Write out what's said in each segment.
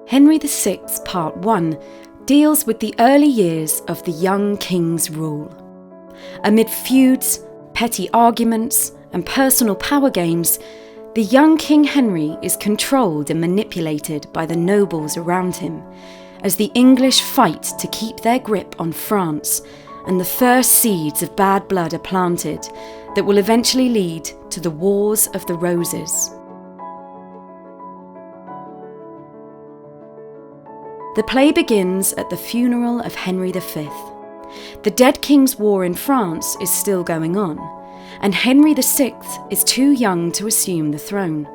Henry VI, Part 1, deals with the early years of the young king's rule. Amid feuds, petty arguments, and personal power games, the young King Henry is controlled and manipulated by the nobles around him, as the English fight to keep their grip on France, and the first seeds of bad blood are planted that will eventually lead to the Wars of the Roses. The play begins at the funeral of Henry V. The dead king's war in France is still going on, and Henry VI is too young to assume the throne.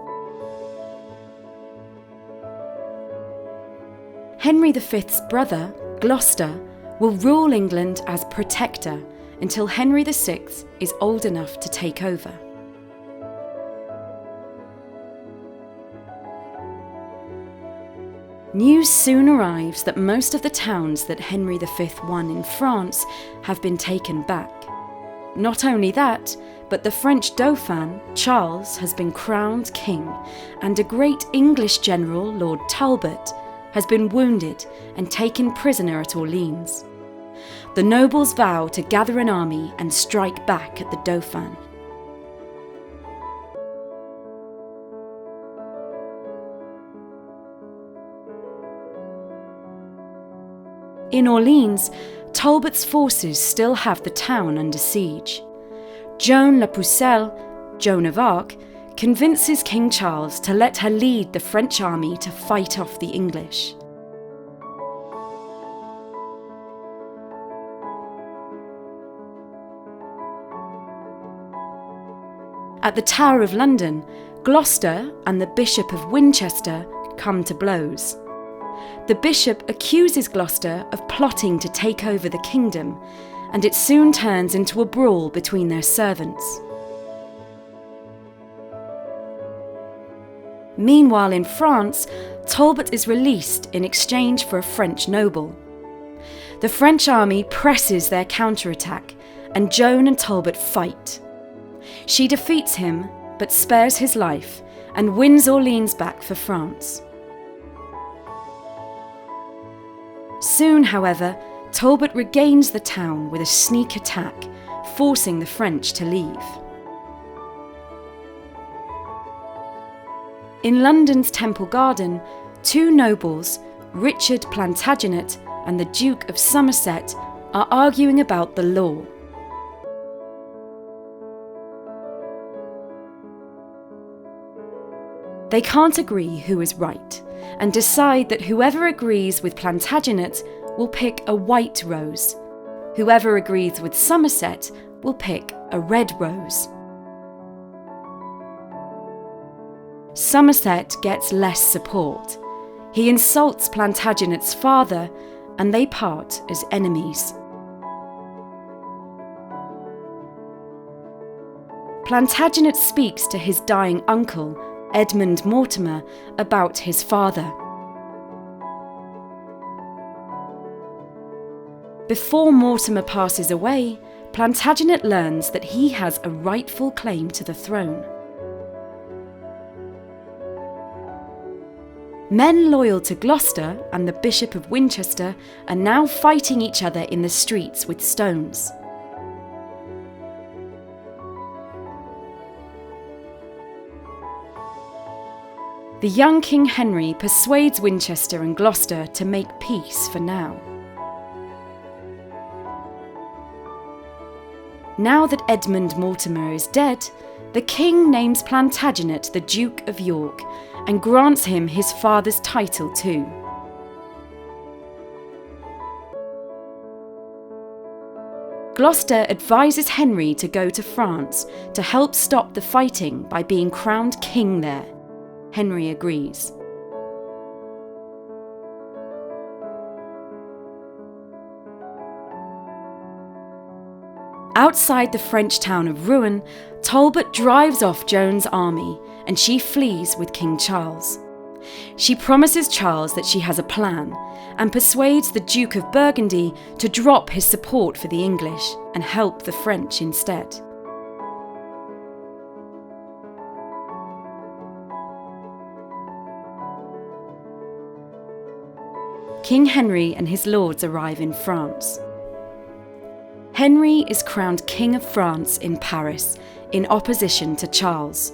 Henry V's brother, Gloucester, will rule England as protector until Henry VI is old enough to take over. News soon arrives that most of the towns that Henry V won in France have been taken back. Not only that, but the French Dauphin, Charles, has been crowned king, and a great English general, Lord Talbot, has been wounded and taken prisoner at Orleans. The nobles vow to gather an army and strike back at the Dauphin. In Orleans, Talbot's forces still have the town under siege. Joan la Pucelle, Joan of Arc, convinces King Charles to let her lead the French army to fight off the English. At the Tower of London, Gloucester and the Bishop of Winchester come to blows. The bishop accuses Gloucester of plotting to take over the kingdom, and it soon turns into a brawl between their servants. Meanwhile, in France, Talbot is released in exchange for a French noble. The French army presses their counterattack, and Joan and Talbot fight. She defeats him, but spares his life, and wins Orleans back for France. Soon, however, Talbot regains the town with a sneak attack, forcing the French to leave. In London's Temple Garden, two nobles, Richard Plantagenet and the Duke of Somerset, are arguing about the law. They can't agree who is right, and decide that whoever agrees with Plantagenet will pick a white rose. Whoever agrees with Somerset will pick a red rose. Somerset gets less support. He insults Plantagenet's father, and they part as enemies. Plantagenet speaks to his dying uncle, Edmund Mortimer, about his father. Before Mortimer passes away, Plantagenet learns that he has a rightful claim to the throne. Men loyal to Gloucester and the Bishop of Winchester are now fighting each other in the streets with stones. The young King Henry persuades Winchester and Gloucester to make peace for now. Now that Edmund Mortimer is dead, the king names Plantagenet the Duke of York and grants him his father's title too. Gloucester advises Henry to go to France to help stop the fighting by being crowned king there. Henry agrees. Outside the French town of Rouen, Talbot drives off Joan's army, and she flees with King Charles. She promises Charles that she has a plan, and persuades the Duke of Burgundy to drop his support for the English and help the French instead. King Henry and his lords arrive in France. Henry is crowned King of France in Paris, in opposition to Charles.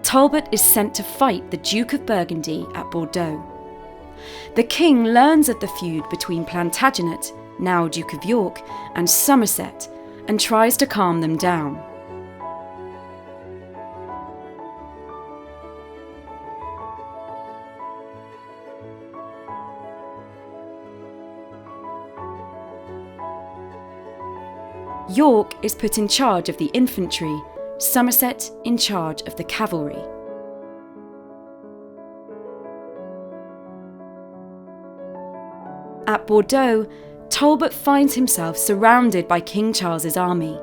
Talbot is sent to fight the Duke of Burgundy at Bordeaux. The king learns of the feud between Plantagenet, now Duke of York, and Somerset, and tries to calm them down. York is put in charge of the infantry, Somerset in charge of the cavalry. At Bordeaux, Talbot finds himself surrounded by King Charles's army.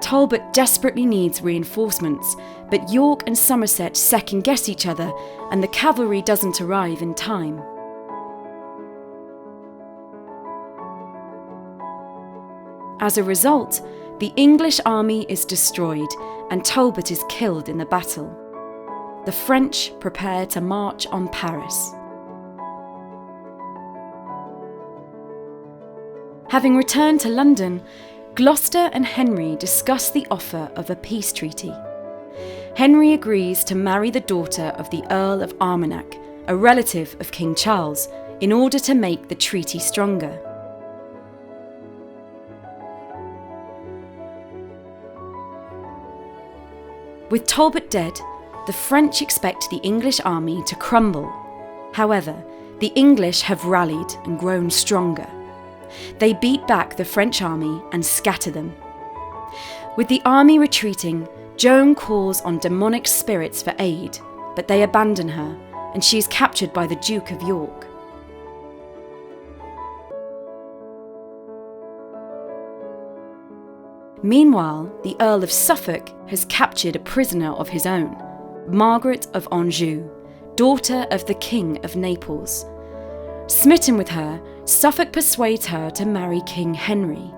Talbot desperately needs reinforcements, but York and Somerset second-guess each other, and the cavalry doesn't arrive in time. As a result, the English army is destroyed and Talbot is killed in the battle. The French prepare to march on Paris. Having returned to London, Gloucester and Henry discuss the offer of a peace treaty. Henry agrees to marry the daughter of the Earl of Armagnac, a relative of King Charles, in order to make the treaty stronger. With Talbot dead, the French expect the English army to crumble. However, the English have rallied and grown stronger. They beat back the French army and scatter them. With the army retreating, Joan calls on demonic spirits for aid, but they abandon her, and she is captured by the Duke of York. Meanwhile, the Earl of Suffolk has captured a prisoner of his own, Margaret of Anjou, daughter of the King of Naples. Smitten with her, Suffolk persuades her to marry King Henry.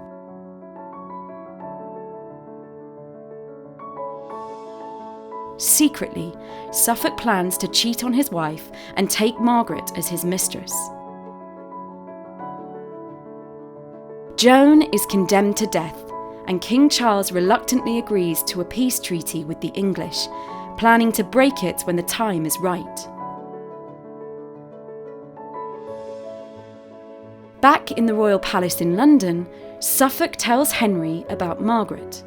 Secretly, Suffolk plans to cheat on his wife and take Margaret as his mistress. Joan is condemned to death, and King Charles reluctantly agrees to a peace treaty with the English, planning to break it when the time is right. Back in the royal palace in London, Suffolk tells Henry about Margaret.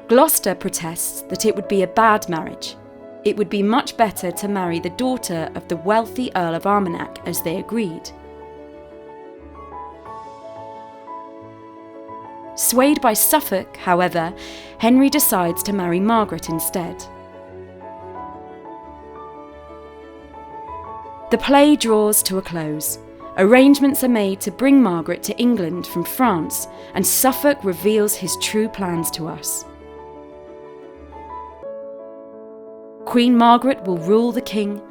Gloucester protests that it would be a bad marriage. It would be much better to marry the daughter of the wealthy Earl of Armagnac, as they agreed. Swayed by Suffolk, however, Henry decides to marry Margaret instead. The play draws to a close. Arrangements are made to bring Margaret to England from France, and Suffolk reveals his true plans to us. Queen Margaret will rule the king,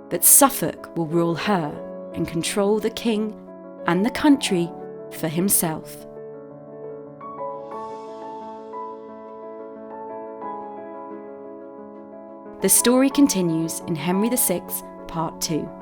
but Suffolk will rule her and control the king and the country for himself. The story continues in Henry VI, Part 2.